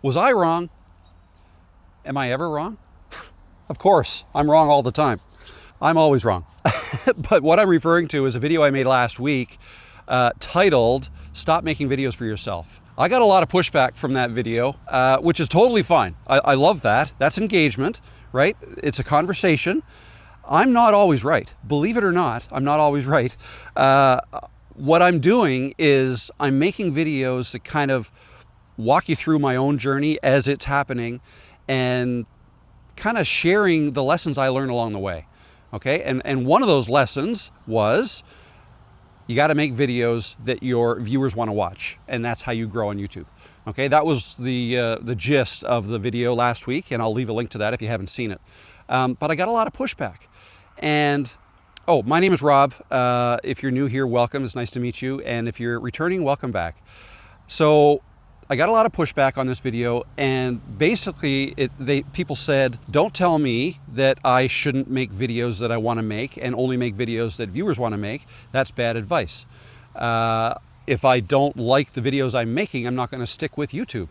Was I wrong? Am I ever wrong? Of course, I'm wrong all the time. I'm always wrong. But what I'm referring to is a video I made last week titled, Stop Making Videos for Yourself. I got a lot of pushback from that video, which is totally fine. I love that. That's engagement, right? It's a conversation. I'm not always right. Believe it or not, I'm not always right. What I'm doing is I'm making videos that kind of walk you through my own journey as it's happening and kind of sharing the lessons I learned along the way. Okay, and one of those lessons was you got to make videos that your viewers want to watch, and that's how you grow on YouTube. Okay, that was the gist of the video last week, and I'll leave a link to that if you haven't seen it. But I got a lot of pushback, and my name is Rob. If you're new here, welcome. It's nice to meet you, and if you're returning, welcome back. So I got a lot of pushback on this video, and basically people said, don't tell me that I shouldn't make videos that I want to make and only make videos that viewers want to make. That's bad advice. If I don't like the videos I'm making, I'm not going to stick with YouTube.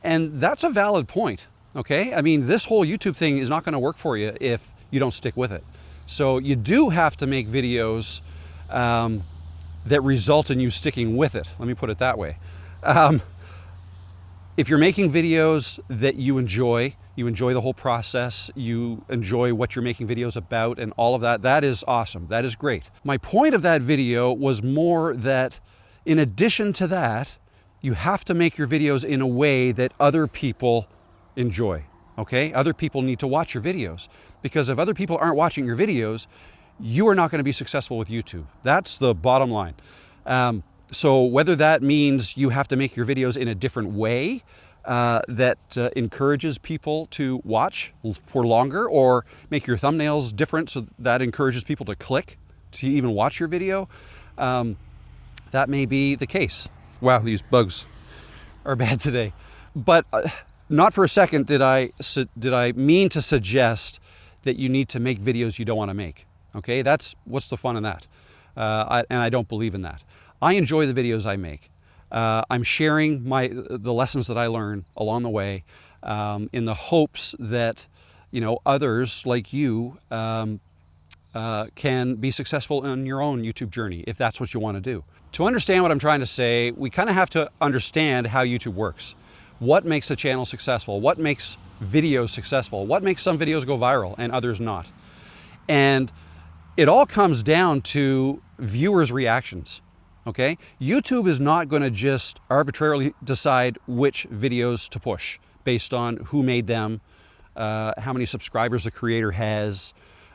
And that's a valid point, okay? I mean, this whole YouTube thing is not going to work for you if you don't stick with it. So you do have to make videos that result in you sticking with it. Let me put it that way. If you're making videos that you enjoy the whole process, you enjoy what you're making videos about and all of that, that is awesome. That is great. My point of that video was more that in addition to that, you have to make your videos in a way that other people enjoy, okay? Other people need to watch your videos, because if other people aren't watching your videos, you are not going to be successful with YouTube. That's the bottom line. So whether that means you have to make your videos in a different way that encourages people to watch for longer, or make your thumbnails different so that encourages people to click to even watch your video, that may be the case. Wow, these bugs are bad today. But not for a second did I mean to suggest that you need to make videos you don't want to make. Okay, what's the fun in that? And I don't believe in that. I enjoy the videos I make. I'm sharing the lessons that I learn along the way, in the hopes that others like you can be successful in your own YouTube journey if that's what you want to do. To understand what I'm trying to say, we kind of have to understand how YouTube works. What makes a channel successful? What makes videos successful? What makes some videos go viral and others not? And it all comes down to viewers' reactions. Okay, YouTube is not going to just arbitrarily decide which videos to push based on who made them, how many subscribers the creator has,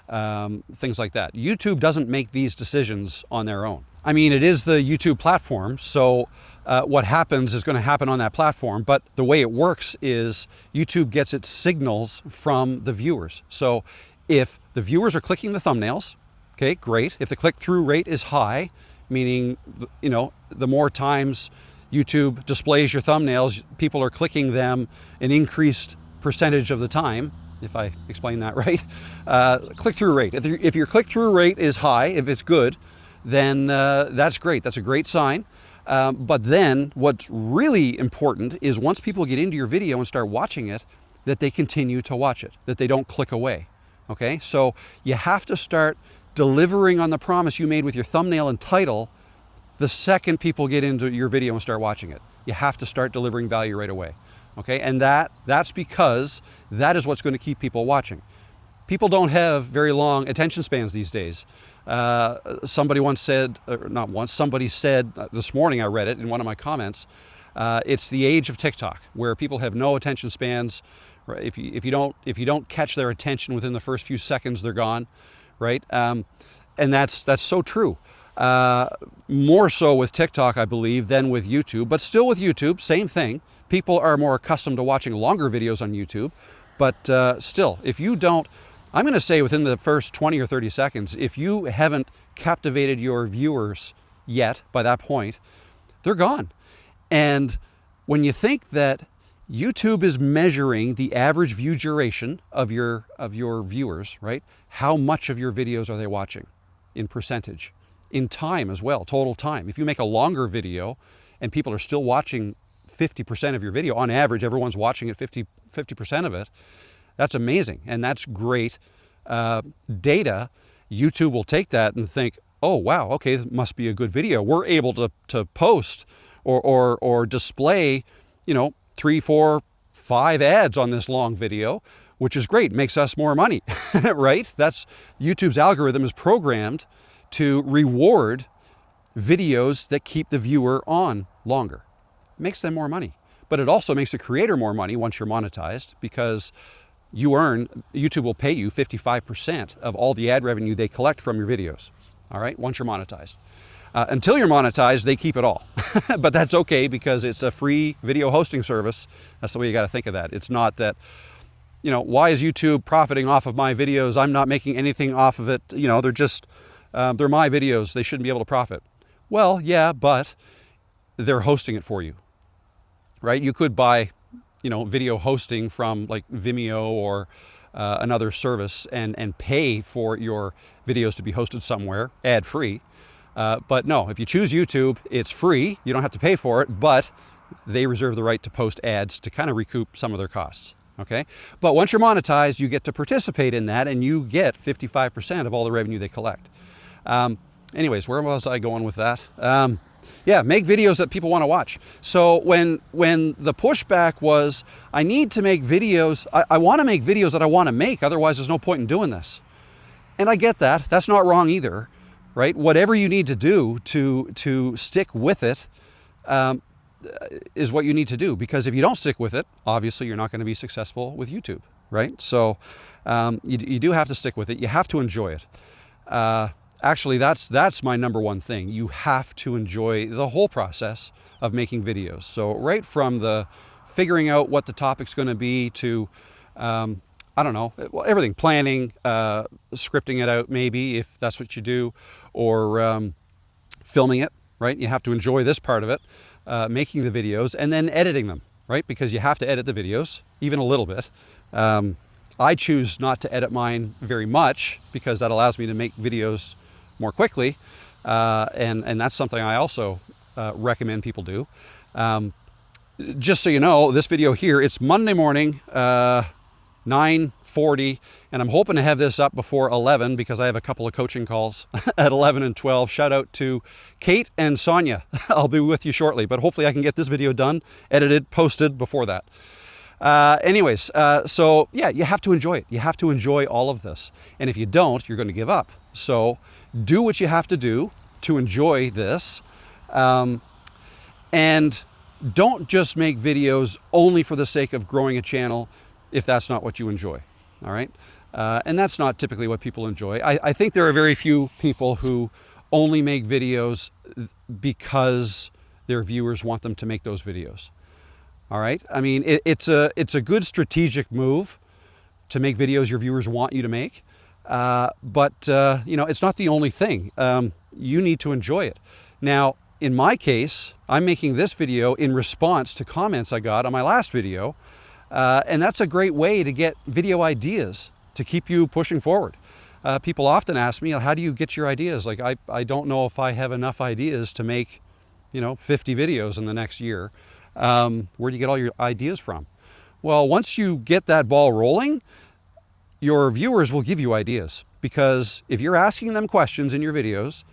things like that. YouTube doesn't make these decisions on their own. I mean, it is the YouTube platform, so what happens is going to happen on that platform, but the way it works is YouTube gets its signals from the viewers. So if the viewers are clicking the thumbnails, okay, great. If the click-through rate is high, meaning, the more times YouTube displays your thumbnails, people are clicking them an increased percentage of the time, if I explain that right. Click-through rate. If your click-through rate is high, if it's good, then that's great. That's a great sign. But then what's really important is once people get into your video and start watching it, that they continue to watch it, that they don't click away. Okay, so you have to start delivering on the promise you made with your thumbnail and title the second people get into your video and start watching it. You have to start delivering value right away. Okay, and that's because that is what's going to keep people watching. People don't have very long attention spans these days. Somebody said this morning, I read it in one of my comments, it's the age of TikTok, where people have no attention spans. If you don't catch their attention within the first few seconds, they're gone. Right? And that's so true. More so with TikTok, I believe, than with YouTube, but still with YouTube, same thing. People are more accustomed to watching longer videos on YouTube, but still, if you don't, I'm going to say within the first 20 or 30 seconds, if you haven't captivated your viewers yet by that point, they're gone. And when you think that YouTube is measuring the average view duration of your viewers, right? How much of your videos are they watching in percentage? In time as well, total time. If you make a longer video and people are still watching 50% of your video. On average, everyone's watching it 50% of it. That's amazing, and that's great data. YouTube will take that and think, oh wow, okay, this must be a good video. We're able to post or display, 3, 4, 5 ads on this long video, which is great. Makes us more money, right? That's YouTube's algorithm is programmed to reward videos that keep the viewer on longer. It makes them more money, but it also makes the creator more money once you're monetized, because YouTube will pay you 55% of all the ad revenue they collect from your videos. All right, once you're monetized. Until you're monetized, they keep it all. But that's okay, because it's a free video hosting service. That's the way you got to think of that. It's not that, why is YouTube profiting off of my videos? I'm not making anything off of it. They're just, they're my videos. They shouldn't be able to profit. Well, yeah, but they're hosting it for you, right? You could buy, video hosting from like Vimeo or another service and pay for your videos to be hosted somewhere ad-free. But no, if you choose YouTube, it's free. You don't have to pay for it, but they reserve the right to post ads to kind of recoup some of their costs. Okay. But once you're monetized, you get to participate in that, and you get 55% of all the revenue they collect. Anyways, where was I going with that? Yeah, make videos that people want to watch. So when the pushback was, I need to make videos, I want to make videos that I want to make, otherwise there's no point in doing this. And I get that. That's not wrong either, right? Whatever you need to do to stick with it is what you need to do. Because if you don't stick with it, obviously you're not going to be successful with YouTube, right? So you do have to stick with it. You have to enjoy it. Actually, that's my number one thing. You have to enjoy the whole process of making videos. So right from the figuring out what the topic's going to be to, I don't know, everything, planning, scripting it out maybe if that's what you do, or filming it, right? You have to enjoy this part of it, making the videos, and then editing them, right? Because you have to edit the videos, even a little bit. I choose not to edit mine very much because that allows me to make videos more quickly, and that's something I also recommend people do. Just so you know, this video here, it's Monday morning, 9:40, and I'm hoping to have this up before 11 because I have a couple of coaching calls at 11 and 12. Shout out to Kate and Sonia. I'll be with you shortly, but hopefully I can get this video done, edited, posted before that. Anyways, so yeah, you have to enjoy it. You have to enjoy all of this. And if you don't, you're going to give up. So do what you have to do to enjoy this. And don't just make videos only for the sake of growing a channel if that's not what you enjoy. All right. And that's not typically what people enjoy. I think there are very few people who only make videos because their viewers want them to make those videos. All right. I mean, it's a good strategic move to make videos your viewers want you to make. But it's not the only thing. You need to enjoy it. Now, in my case, I'm making this video in response to comments I got on my last video. And that's a great way to get video ideas to keep you pushing forward. People often ask me, how do you get your ideas? Like, I don't know if I have enough ideas to make, 50 videos in the next year. Where do you get all your ideas from? Well, once you get that ball rolling, your viewers will give you ideas, because if you're asking them questions in your videos,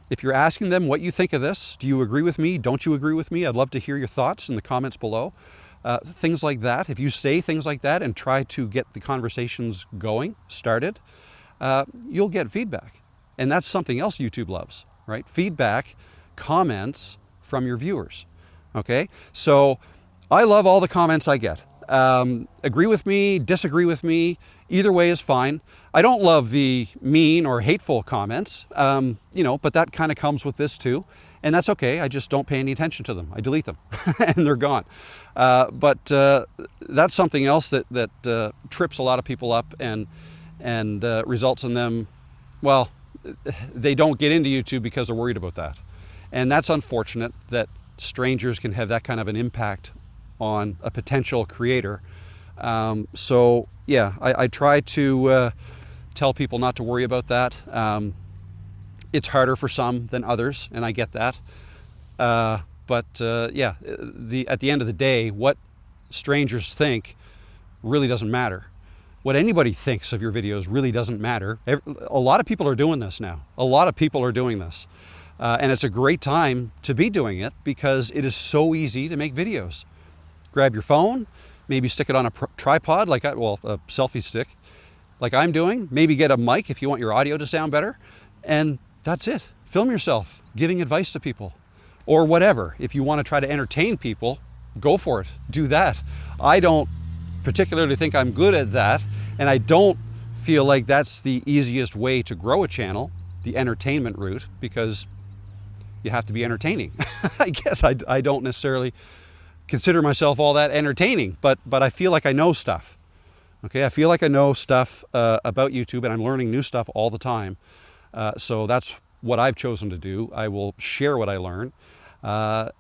if you're asking them what you think of this, do you agree with me? Don't you agree with me? I'd love to hear your thoughts in the comments below. Things like that. If you say things like that and try to get the conversations going, started, you'll get feedback. And that's something else YouTube loves, right? Feedback, comments from your viewers. Okay, so I love all the comments I get. Agree with me, disagree with me, either way is fine. I don't love the mean or hateful comments, but that kind of comes with this too. And that's okay. I just don't pay any attention to them. I delete them and they're gone. But that's something else that trips a lot of people up and results in them, well, they don't get into YouTube because they're worried about that. And that's unfortunate that strangers can have that kind of an impact on a potential creator. So yeah, I try to tell people not to worry about that. It's harder for some than others, and I get that. But But yeah, at the end of the day, what strangers think really doesn't matter. What anybody thinks of your videos really doesn't matter. A lot of people are doing this now. A lot of people are doing this. And it's a great time to be doing it because it is so easy to make videos. Grab your phone, maybe stick it on a tripod, a selfie stick, like I'm doing. Maybe get a mic if you want your audio to sound better. And that's it. Film yourself giving advice to people or whatever. If you want to try to entertain people, go for it. Do that. I don't particularly think I'm good at that. And I don't feel like that's the easiest way to grow a channel, the entertainment route, because you have to be entertaining. I guess I don't necessarily consider myself all that entertaining, but I feel like I know stuff. Okay, I feel like I know stuff about YouTube, and I'm learning new stuff all the time. So that's what I've chosen to do. I will share what I learn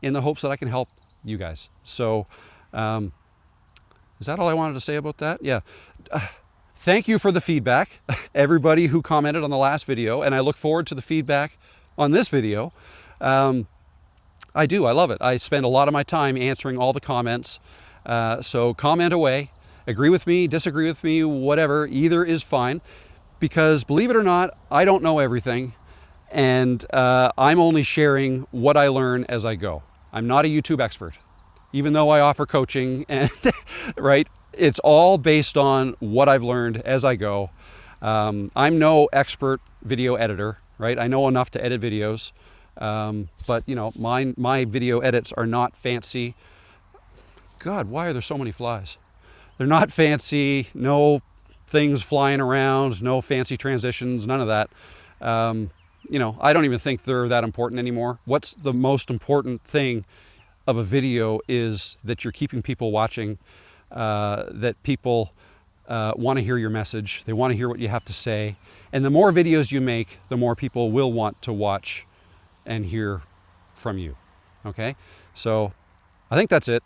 in the hopes that I can help you guys. So is that all I wanted to say about that? Yeah. Thank you for the feedback, everybody who commented on the last video, and I look forward to the feedback on this video. I do. I love it. I spend a lot of my time answering all the comments. So comment away. Agree with me, disagree with me, whatever. Either is fine. Because believe it or not, I don't know everything. And I'm only sharing what I learn as I go. I'm not a YouTube expert. Even though I offer coaching, and right? It's all based on what I've learned as I go. I'm no expert video editor, right? I know enough to edit videos. But you know, my video edits are not fancy. God, why are there so many flies? They're not fancy, no things flying around, no fancy transitions, none of that. You know, I don't even think they're that important anymore. What's the most important thing of a video is that you're keeping people watching, that people want to hear your message. They want to hear what you have to say. And the more videos you make, the more people will want to watch and hear from you. Okay, so I think that's it.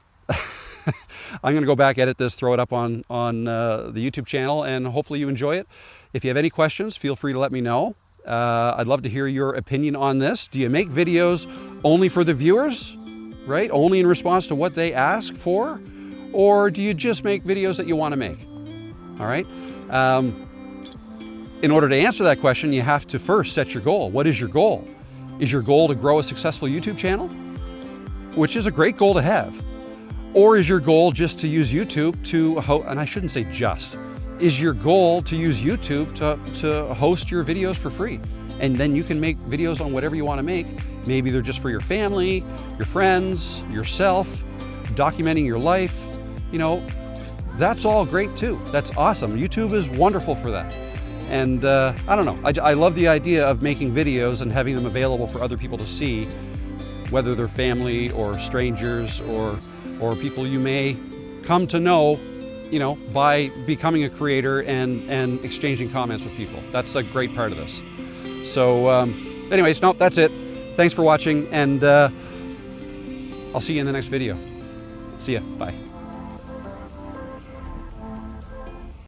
I'm going to go back, edit this, throw it up on the YouTube channel, and hopefully you enjoy it. If you have any questions, feel free to let me know. I'd love to hear your opinion on this. Do you make videos only for the viewers, right? Only in response to what they ask for? Or do you just make videos that you want to make? All right. In order to answer that question, you have to first set your goal. What is your goal? Is your goal to grow a successful YouTube channel? Which is a great goal to have. Or is your goal just to use YouTube to and I shouldn't say just, is your goal to use YouTube to host your videos for free? And then you can make videos on whatever you want to make. Maybe they're just for your family, your friends, yourself, documenting your life. You know, that's all great too. That's awesome. YouTube is wonderful for that. And I don't know, I love the idea of making videos and having them available for other people to see, whether they're family or strangers or people you may come to know, you know, by becoming a creator and exchanging comments with people. That's a great part of this. So anyways, no, that's it. Thanks for watching, and I'll see you in the next video. See ya. Bye.